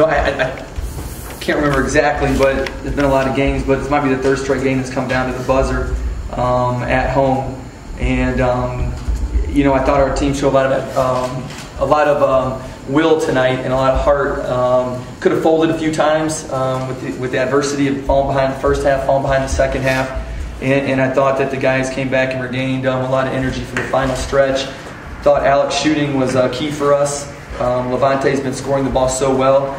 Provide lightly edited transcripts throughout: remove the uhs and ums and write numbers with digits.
I can't remember exactly, but there's been a lot of games, but this might be the third straight game that's come down to the buzzer at home. And, I thought our team showed a lot of will tonight and a lot of heart. Could have folded a few times with the adversity of falling behind the first half, falling behind the second half. And I thought that the guys came back and regained a lot of energy for the final stretch. Thought Alex's shooting was key for us. Levante's been scoring the ball so well.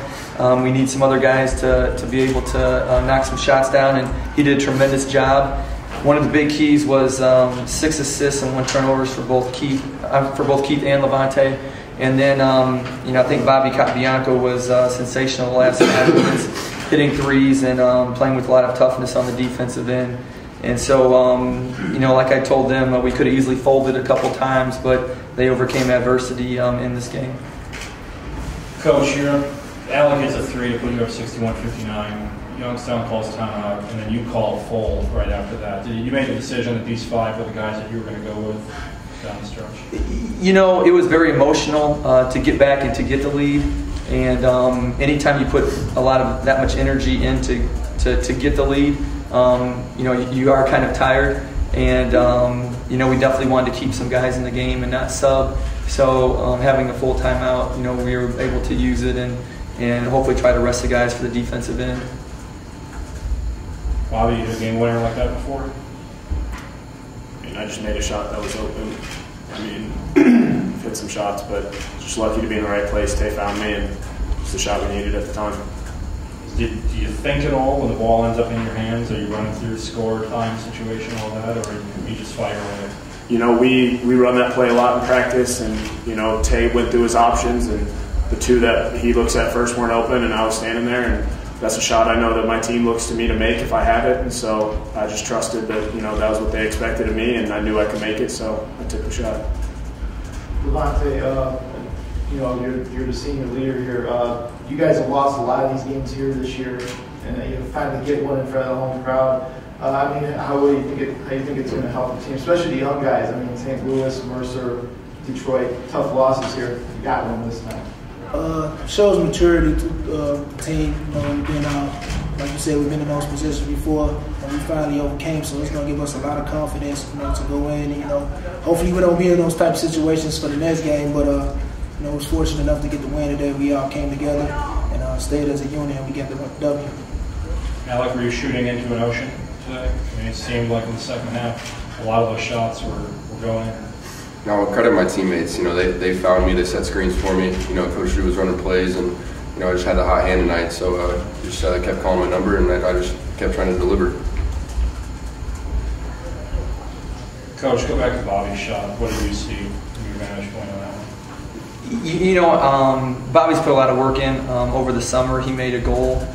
We need some other guys to be able to knock some shots down, and he did a tremendous job. One of the big keys was 6 assists and 1 turnovers for both Keith and Levante. And then I think Bobby Capobianco was sensational the last 5 minutes, hitting threes and playing with a lot of toughness on the defensive end. And so, like I told them, we could have easily folded a couple times, but they overcame adversity in this game. Coach, Alec hits a 3 to put you up 61-59. Youngstown calls timeout, and then you call a fold right after that. You made the decision that these 5 were the guys that you were going to go with down the stretch? It was very emotional to get back and to get the lead. And anytime you put a lot of that much energy into to get the lead, you are kind of tired. And, we definitely wanted to keep some guys in the game and not sub. So having a full timeout, we were able to use it and hopefully try to rest the guys for the defensive end. Bobby, you hit a game winner like that before? I just made a shot that was open. I've hit some shots, but just lucky to be in the right place. Tay found me, and it's the shot we needed at the time. Do you think at all when the ball ends up in your hands? Are you running through the score, time, situation, all that, or you just fire away? We run that play a lot in practice, and, Tay went through his options, and the 2 that he looks at first weren't open, and I was standing there, and that's a shot I know that my team looks to me to make if I have it, and so I just trusted that, that was what they expected of me, and I knew I could make it, so I took the shot. Levante, you're the senior leader here. You guys have lost a lot of these games here this year, and finally get one in front of the home crowd. How do you think it's going to help the team, especially the young guys? St. Louis, Mercer, Detroit, tough losses here. You got one this time. Shows maturity to the team. We've been, like you said, we've been in those positions before, and we finally overcame. So it's going to give us a lot of confidence, to go in. And, hopefully we don't be in those type of situations for the next game. But I was fortunate enough to get the win today. We all came together and stayed as a unit, and we got the W. Alec, were you shooting into an ocean today? It seemed like in the second half, a lot of those shots were going in. No, I'll credit my teammates. They found me. They set screens for me. Coach Drew was running plays, and I just had the hot hand tonight. So just kept calling my number, and I just kept trying to deliver. Coach, go back to Bobby's shot. What did you see from your vantage point on that one? Bobby's put a lot of work in over the summer. He made a goal.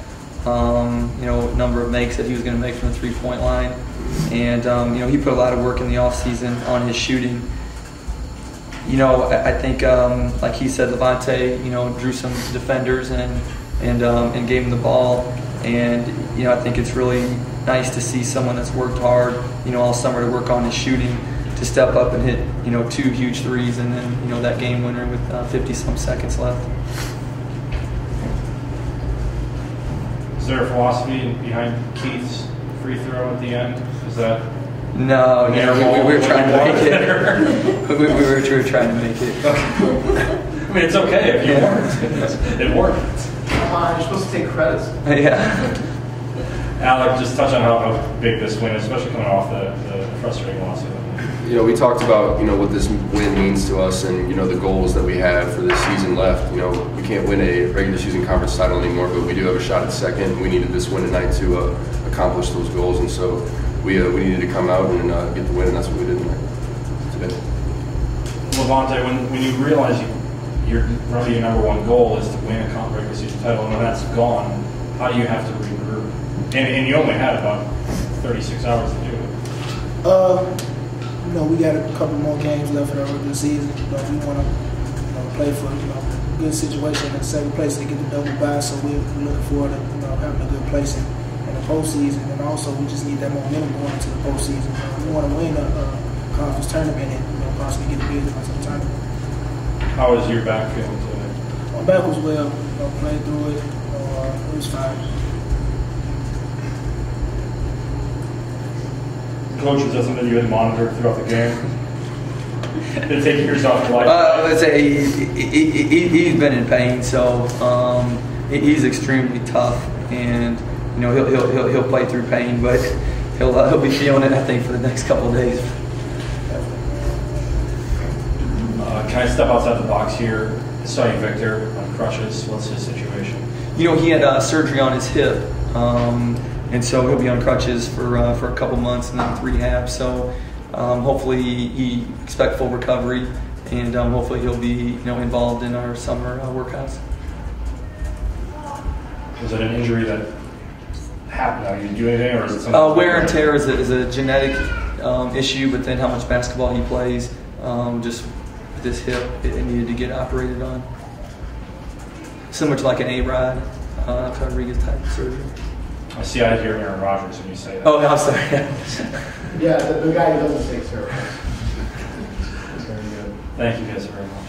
Number of makes that he was going to make from the 3-point line, and he put a lot of work in the off season on his shooting. I think, like he said, Levante, drew some defenders and gave him the ball. And, I think it's really nice to see someone that's worked hard, all summer to work on his shooting, to step up and hit, 2 huge threes and then, that game winner with 50-some seconds left. Is there a philosophy behind Keith's free throw at the end? Is that... No, we were trying to make it. we were trying to make it. It's okay if you weren't. It worked. Come on, you're supposed to take credits. Yeah. Alec, just touch on how big this win is, especially coming off the frustrating loss. We talked about, what this win means to us and, the goals that we have for this season left. We can't win a regular season conference title anymore, but we do have a shot at second. We needed this win tonight to accomplish those goals, and so we needed to come out and get the win, and that's what we did today. Levante, when you realize your number one goal is to win a regular season title, and when that's gone, how do you have to regroup? And you only had about 36 hours to do it. We got a couple more games left in the regular season. We want to play for a good situation in the second place to get the double bye. So we're looking forward to having a good place in the postseason. And also we just need that momentum going into the postseason. We want to win a conference tournament and possibly get a bid into the tournament. How is your back feeling today? My back was well. Played through it. It was fine. Coach, is that something you had monitored throughout the game? Did it take years off life? Let's say he's been in pain, so he's extremely tough, and he'll play through pain, but he'll be feeling it, I think, for the next couple of days. Can I step outside the box here? I saw you, Victor, on crutches. What's his situation? He had surgery on his hip, and so he'll be on crutches for a couple months and then rehab. So hopefully he expect full recovery, and hopefully he'll be involved in our summer workouts. Was it an injury that happened? Are you do anything, or is it something? Wear and tear is a genetic issue, but then how much basketball he plays, just this hip, it needed to get operated on. Similar to like an A-Rod, Rodriguez type of surgery. I see I hear Aaron Rodgers when you say that. Oh, I'm sorry. Yeah, the guy who doesn't take steroids. Very good. Thank you guys very much.